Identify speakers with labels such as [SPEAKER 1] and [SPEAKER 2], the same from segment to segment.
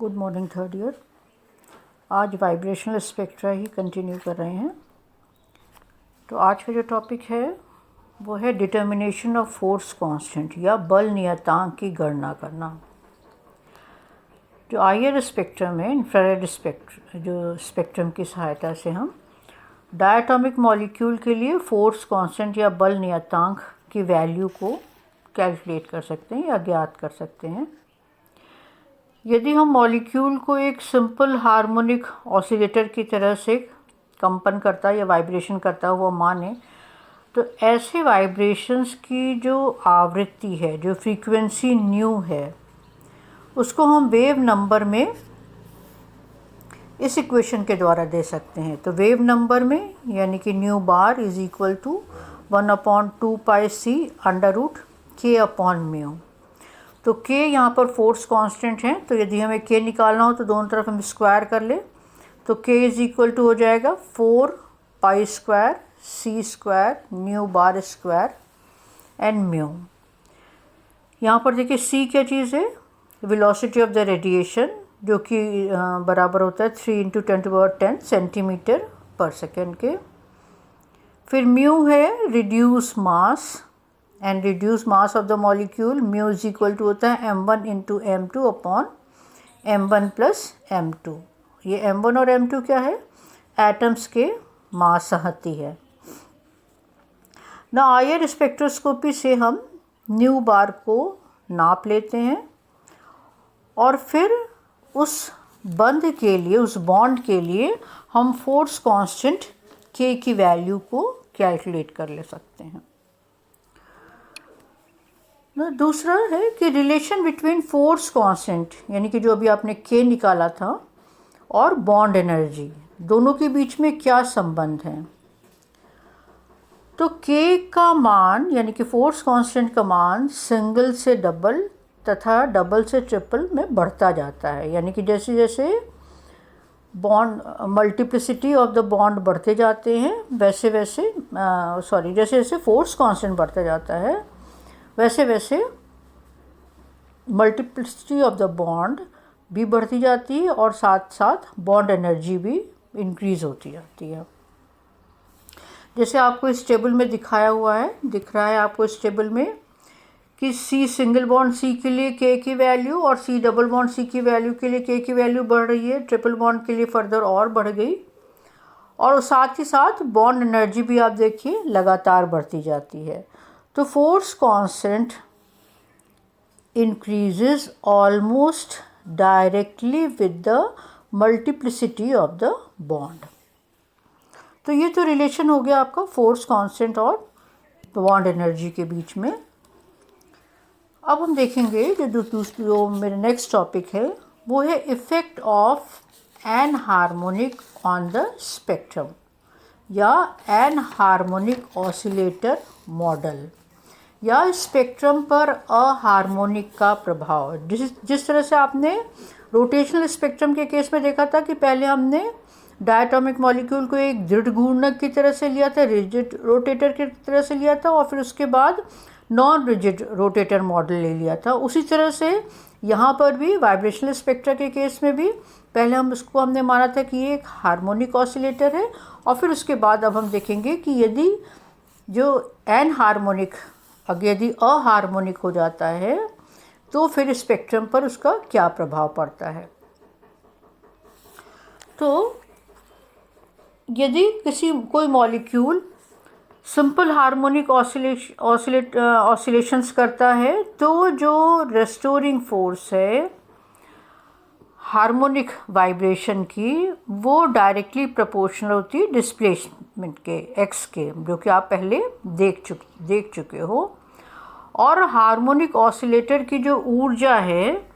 [SPEAKER 1] Good morning third year. आज vibrational spectra ही continue कर रहे हैं। तो आज का जो टॉपिक है वो है डिटर्मिनेशन ऑफ फोर्स कांस्टेंट या बल नियतांक की गणना करना। जो आईआर स्पेक्ट्रम है, इंफ्रारेड स्पेक्ट्रम की सहायता से हम डायटॉमिक मॉलिक्यूल के लिए फोर्स कांस्टेंट या बल नियतांक की वैल्यू को कैलकुलेट कर सकते हैं या ज्ञात कर सकते हैं। यदि हम मॉलिक्यूल को एक सिंपल हार्मोनिक ऑसिलेटर की तरह से कंपन करता या वाइब्रेशन करता हुआ माने, तो ऐसे वाइब्रेशंस की जो आवृत्ति है, जो फ्रीक्वेंसी न्यू है, उसको हम वेव नंबर में इस इक्वेशन के द्वारा दे सकते हैं। तो वेव नंबर में यानी कि nu bar is equal to 1/2 pi c under root k upon mu. तो k यहाँ पर फोर्स कांस्टेंट है, तो यदि हमें k निकालना हो तो दोनों तरफ हम स्क्वायर कर ले, तो k इज इक्वल टू हो जाएगा 4 pi square c square nu bar square and mu. यहाँ पर देखिए c क्या चीज़ है, वेलोसिटी ऑफ द रेडिएशन, जो कि बराबर होता है 3 × 10⁻10 सेंटीमीटर पर सेकेंड के। फिर म्यू है reduce mass, and reduce mass of the molecule mu is equal to होता है m1 × m2 upon m1 + m2। ये m1 और m2 क्या है, एटम्स के मास संहति है ना। आईआर स्पेक्ट्रोस्कोपी से हम न्यू बार को नाप लेते हैं और फिर उस बंध के लिए, उस बॉन्ड के लिए हम फोर्स कांस्टेंट k की वैल्यू को कैलकुलेट कर ले सकते हैं। दूसरा है कि रिलेशन बिटवीन फोर्स कांस्टेंट यानी कि जो अभी आपने k निकाला था और बॉन्ड एनर्जी, दोनों के बीच में क्या संबंध है। तो k का मान यानी कि फोर्स कांस्टेंट का मान सिंगल से डबल तथा डबल से ट्रिपल में बढ़ता जाता है। यानी कि जैसे जैसे bond multiplicity of the bond बढ़ते जाते हैं वैसे वैसे जैसे जैसे फोर्स कांस्टेंट बढ़ता जाता है वैसे वैसे मल्टीप्लिसिटी ऑफ द बॉन्ड भी बढ़ती जाती है और साथ साथ बॉन्ड एनर्जी भी इंक्रीज़ होती जाती है। जैसे आपको इस टेबल में दिख रहा है आपको इस टेबल में कि C सिंगल बॉन्ड C के लिए K की वैल्यू और C डबल बॉन्ड C की वैल्यू के लिए K की वैल्यू बढ़ रही है, ट्रिपल बॉन्ड के लिए फर्दर और बढ़ गई, और साथ ही साथ बॉन्ड एनर्जी भी आप देखिए लगातार बढ़ती जाती है। तो force constant increases almost directly with the multiplicity of the bond। तो ये तो रिलेशन हो गया आपका फोर्स कांस्टेंट और बॉन्ड एनर्जी के बीच में। अब हम देखेंगे जो मेरा नेक्स्ट टॉपिक है वो है effect of an harmonic on the spectrum या एन हार्मोनिक ऑसिलेटर मॉडल, या स्पेक्ट्रम पर अहार्मोनिक का प्रभाव। जिस तरह से आपने रोटेशनल स्पेक्ट्रम के केस में देखा था कि पहले हमने डायटॉमिक मॉलिक्यूल को एक दृढ़ घूर्णक की तरह से लिया था, रिजिड रोटेटर की तरह से लिया था, और फिर उसके बाद नॉन रिजिड रोटेटर मॉडल ले लिया था। उसी तरह से यहाँ पर भी वाइब्रेशनल स्पेक्ट्रा के केस में भी पहले हमने माना था कि ये एक हार्मोनिक ऑसिलेटर है, और फिर उसके बाद अब हम देखेंगे कि यदि जो एन हार्मोनिक यदि अहार्मोनिक हो जाता है तो फिर स्पेक्ट्रम पर उसका क्या प्रभाव पड़ता है। तो यदि कोई मॉलिक्यूल सिंपल हार्मोनिक ऑसिलेशंस करता है तो जो रेस्टोरिंग फोर्स है हार्मोनिक वाइब्रेशन की, वो डायरेक्टली प्रोपोर्शनल होती है डिस्प्लेसमेंट के x के, जो कि आप पहले देख चुके हो। और हार्मोनिक ऑसिलेटर की जो ऊर्जा है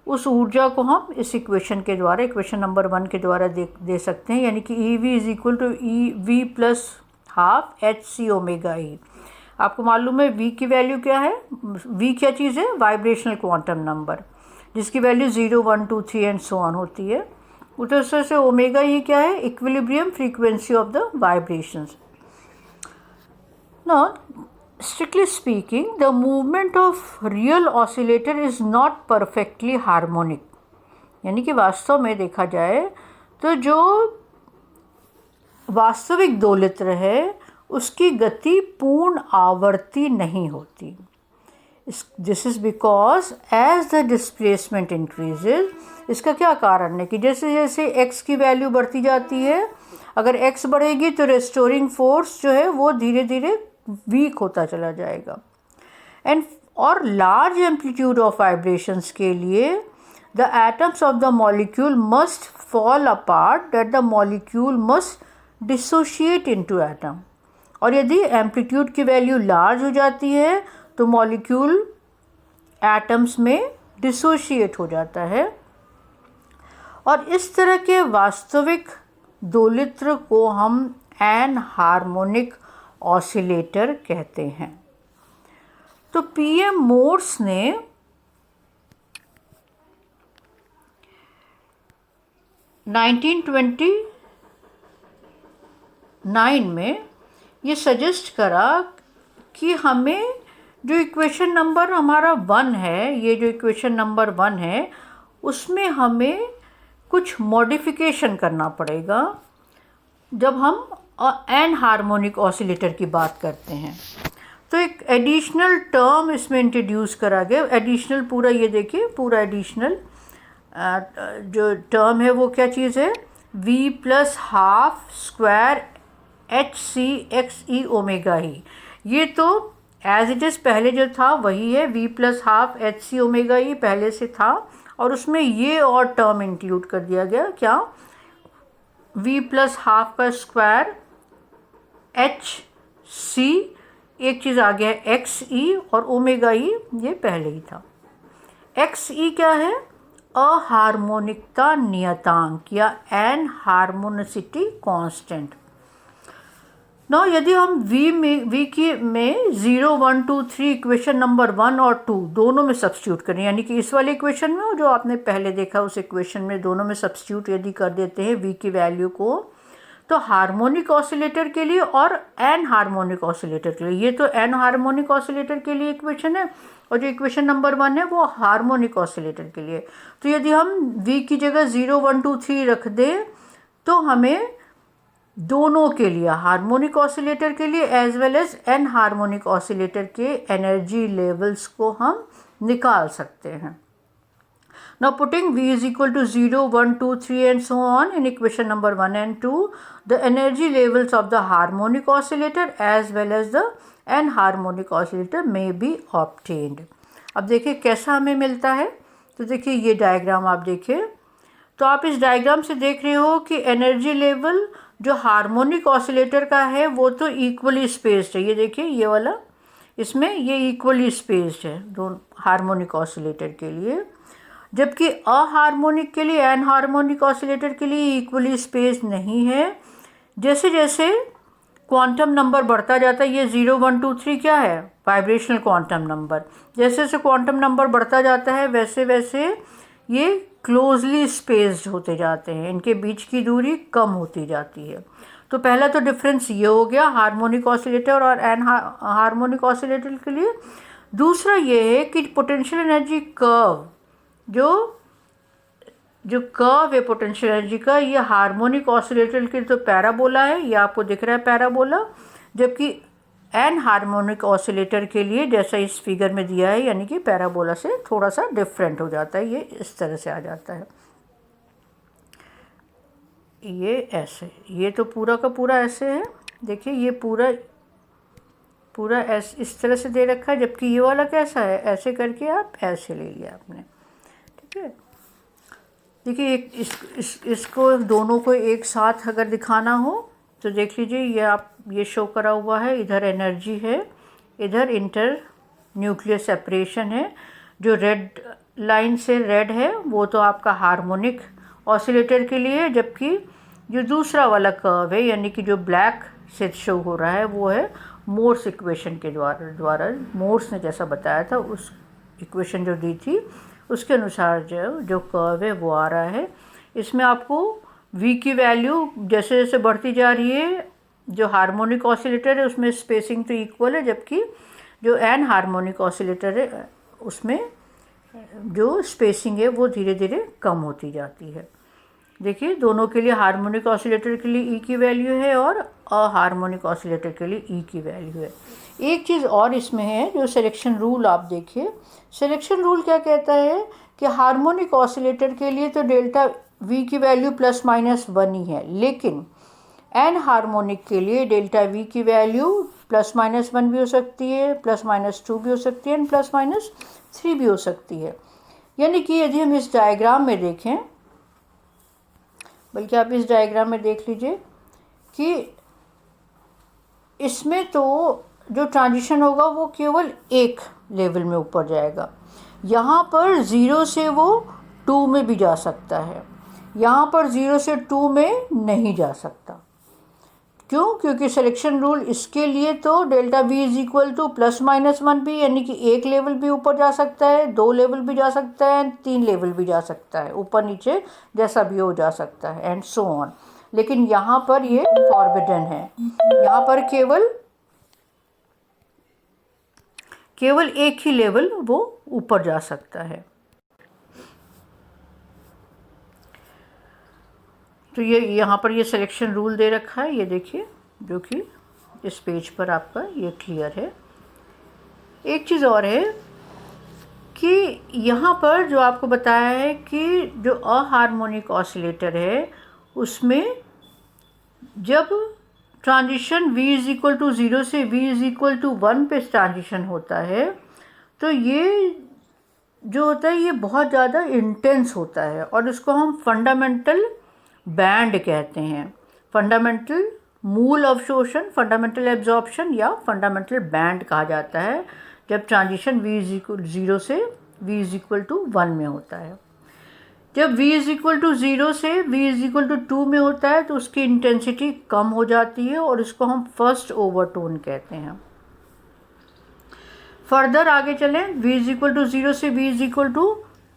[SPEAKER 1] उस ऊर्जा को हम इस इक्वेशन के द्वारा, इक्वेशन नंबर 1 के द्वारा दे सकते हैं, यानी कि EV is equal to EV + ½ hc omega E. आपको मालूम है V की वैल्यू क्या है, V क्या चीज़ है, वाइब्रेशनल क्वांटम नंबर, जिसकी वैल्यू 0, 1, 2, 3 एंड सो ऑन होती है। उसी तरह से ओमेगा ई क्या है, equilibrium frequency of the vibrations. Now strictly speaking, the movement of real oscillator is not perfectly harmonic, यानी कि वास्तव में देखा जाए तो जो वास्तविक दोलित्र है उसकी गति पूर्ण आवर्ती नहीं होती। This is because as the displacement increases, इसका क्या कारण है कि जैसे जैसे x की वैल्यू बढ़ती जाती है, अगर x बढ़ेगी तो रेस्टोरिंग फोर्स जो है वो धीरे धीरे वीक होता चला जाएगा। और लार्ज एम्पलीट्यूड ऑफ वाइब्रेशंस के लिए the atoms of the molecule must fall apart, that the molecule must dissociate into atom. और यदि एम्पलीट्यूड की वैल्यू लार्ज हो जाती है तो मॉलिक्यूल एटम्स में डिसोशिएट हो जाता है। और इस तरह के वास्तविक दोलित्र को हम एन हार्मोनिक ऑसिलेटर कहते हैं। तो पीएम मोर्स ने 1929 में ये सजेस्ट करा कि हमें जो इक्वेशन नंबर हमारा 1 है, ये जो इक्वेशन नंबर 1 है, उसमें हमें कुछ मॉडिफिकेशन करना पड़ेगा जब हम एन हार्मोनिक ऑसिलेटर की बात करते हैं। तो एक एडिशनल टर्म इसमें इंट्रोड्यूस करा गया। एडिशनल पूरा ये देखिए, पूरा एडिशनल जो टर्म है वो क्या चीज़ है, v plus half square H C X E omega ही। ये तो एज इट इज़ पहले जो था वही है, v plus half H C omega ही पहले से था, और उसमें ये और टर्म इंक्लूड कर दिया गया, क्या, v प्लस हाफ का स्क्वायर एच सी, एक चीज़ आ गया है एक्स ई, और ओमेगा ई ये पहले ही था। एक्स ई क्या है, अहार्मोनिकता नियतांक या एन हार्मोनिसिटी कांस्टेंट। ना यदि हम v की में 0 1 2 3 इक्वेशन नंबर 1 और 2 दोनों में सब्स्टिट्यूट करें, यानी कि इस वाले इक्वेशन में और जो आपने पहले देखा उस इक्वेशन में दोनों में सब्स्टिट्यूट यदि कर देते हैं v की वैल्यू को, तो हार्मोनिक ऑसिलेटर के लिए और एन हार्मोनिक ऑसिलेटर के लिए, ये तो एन हार्मोनिक ऑसिलेटर के लिए इक्वेशन है और जो इक्वेशन नंबर 1 है वो हार्मोनिक ऑसिलेटर के लिए। तो यदि हम v की जगह 0 1 2 3 रख दें तो हमें दोनों के लिए, हार्मोनिक ऑसिलेटर के लिए as well as an harmonic oscillator के एनर्जी लेवल्स को हम निकाल सकते हैं। Now putting v is equal to 0, 1, 2, 3 and so on in equation number 1 and 2, the energy levels of the harmonic oscillator as well as the anharmonic oscillator may be obtained. अब देखिए कैसा हमें मिलता है। तो देखिए ये डायग्राम आप देखिए, तो आप इस डायग्राम से देख रहे हो कि एनर्जी लेवल जो हार्मोनिक ऑसिलेटर का है वो तो इक्वली स्पेस्ड है। ये देखिए ये वाला, इसमें ये इक्वली स्पेस्ड है दोनों हार्मोनिक ऑसिलेटर के लिए, जबकि अहार्मोनिक के लिए, एन हार्मोनिक ऑसिलेटर के लिए इक्वली स्पेस नहीं है। जैसे जैसे क्वांटम नंबर बढ़ता जाता है, ये 0 1 2 3 क्या है, वाइब्रेशनल क्वांटम नंबर, जैसे जैसे क्वांटम नंबर बढ़ता जाता है वैसे वैसे ये क्लोजली स्पेस्ड होते जाते हैं, इनके बीच की दूरी कम होती जाती है। तो पहला तो डिफरेंस ये हो गया हार्मोनिक ऑसिलेटर और एन हार्मोनिक ऑसिलेटर के लिए। दूसरा ये है कि पोटेंशियल एनर्जी कर्व, जो कर्व है पोटेंशियल एनर्जी का, ये हार्मोनिक ऑसिलेटर के तो पैराबोला है, ये आपको दिख रहा है पैराबोला, जबकि एन हार्मोनिक ऑसिलेटर के लिए जैसा इस फिगर में दिया है, यानी कि पैराबोला से थोड़ा सा डिफरेंट हो जाता है, ये इस तरह से आ जाता है, ये ऐसे, ये तो पूरा का पूरा ऐसे है, देखिए ये पूरा ऐसे इस तरह से दे रखा है, जबकि ये वाला कैसा है, ऐसे करके आप ऐसे ले लिया आपने, ठीक है। देखिए इसको दोनों को एक साथ अगर दिखाना हो तो देख लीजिए, ये आप ये शो करा हुआ है, इधर एनर्जी है, इधर इंटर न्यूक्लियर सेपरेशन है। जो रेड लाइन से रेड है वो तो आपका हार्मोनिक ऑसिलेटर के लिए, जबकि जो दूसरा वाला कर्व है यानी कि जो ब्लैक से शो हो रहा है वो है मोर्स इक्वेशन के द्वारा मोर्स ने जैसा बताया था उस इक्वेशन जो दी थी उसके अनुसार जो कर्व है वो आ रहा है। इसमें आपको v की वैल्यू जैसे जैसे बढ़ती जा रही है, जो हार्मोनिक ऑसिलेटर है उसमें स्पेसिंग तो इक्वल है, जबकि जो एन हार्मोनिक ऑसिलेटर है उसमें जो स्पेसिंग है वो धीरे धीरे कम होती जाती है। देखिए दोनों के लिए, हार्मोनिक ऑसिलेटर के लिए ई की वैल्यू है और अहार्मोनिक ऑसिलेटर के लिए ई की वैल्यू है। एक चीज़ और इसमें है, जो सिलेक्शन रूल आप देखिए, सिलेक्शन रूल क्या कहता है कि हार्मोनिक ऑसिलेटर के लिए तो डेल्टा वी की वैल्यू ±1 ही है, लेकिन एन हार्मोनिक के लिए डेल्टा वी की वैल्यू ±1 भी हो सकती है, +-2 भी हो सकती है, +-3 भी हो सकती है। यानी कि यदि हम इस डायग्राम में देखें, बल्कि आप इस डायग्राम में देख लीजिए कि इसमें तो जो ट्रांजिशन होगा वो केवल एक लेवल में ऊपर जाएगा। यहाँ पर 0 से वो 2 में भी जा सकता है, यहाँ पर 0 से 2 में नहीं जा सकता। क्यों? क्योंकि सिलेक्शन रूल इसके लिए तो delta v is equal to +-1 भी, यानी कि एक लेवल भी ऊपर जा सकता है, 2 लेवल भी जा सकता है, 3 लेवल भी जा सकता है, ऊपर नीचे जैसा भी हो जा सकता है, एंड सो ऑन। लेकिन यहाँ पर ये फॉरबिडन है, यहाँ पर केवल एक ही लेवल वो ऊपर जा सकता है। तो ये यहाँ पर ये सिलेक्शन रूल दे रखा है, ये देखिए, जो कि इस पेज पर आपका ये क्लियर है। एक चीज़ और है कि यहाँ पर जो आपको बताया है कि जो अहार्मोनिक ऑसिलेटर है उसमें जब transition v is equal to 0 से v इज इक्वल टू 1 पे ट्रांजिशन होता है, तो ये जो होता है ये बहुत ज़्यादा इंटेंस होता है और इसको हम फंडामेंटल बैंड कहते हैं। फंडामेंटल मूल अवशोषण, फंडामेंटल एब्जॉर्प्शन या फंडामेंटल बैंड कहा जाता है जब ट्रांजिशन v इज इक्वल 0 से v इज इक्वल टू 1 में होता है। जब v इज इक्वल टू 0 से v इज इक्वल टू 2 में होता है तो उसकी इंटेंसिटी कम हो जाती है और इसको हम फर्स्ट ओवरटोन कहते हैं। फर्दर आगे चलें, v इज इक्वल टू 0 से v इज इक्वल टू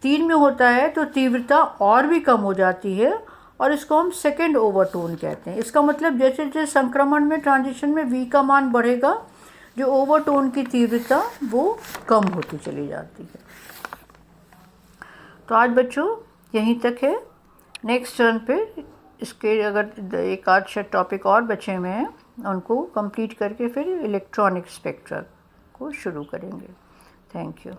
[SPEAKER 1] 3 में होता है तो तीव्रता और भी कम हो जाती है और इसको हम सेकेंड ओवरटोन कहते हैं। इसका मतलब जैसे जैसे संक्रमण में, ट्रांजिशन में v का मान बढ़ेगा, जो ओवरटोन की तीव्रता वो कम होती चली जाती है। तो आज बच्चों यहीं तक है। नेक्स्ट टर्न पे इसके अगर एक आध टॉपिक और बचे हुए हैं उनको कंप्लीट करके फिर इलेक्ट्रॉनिक स्पेक्ट्रा को शुरू करेंगे। Thank you.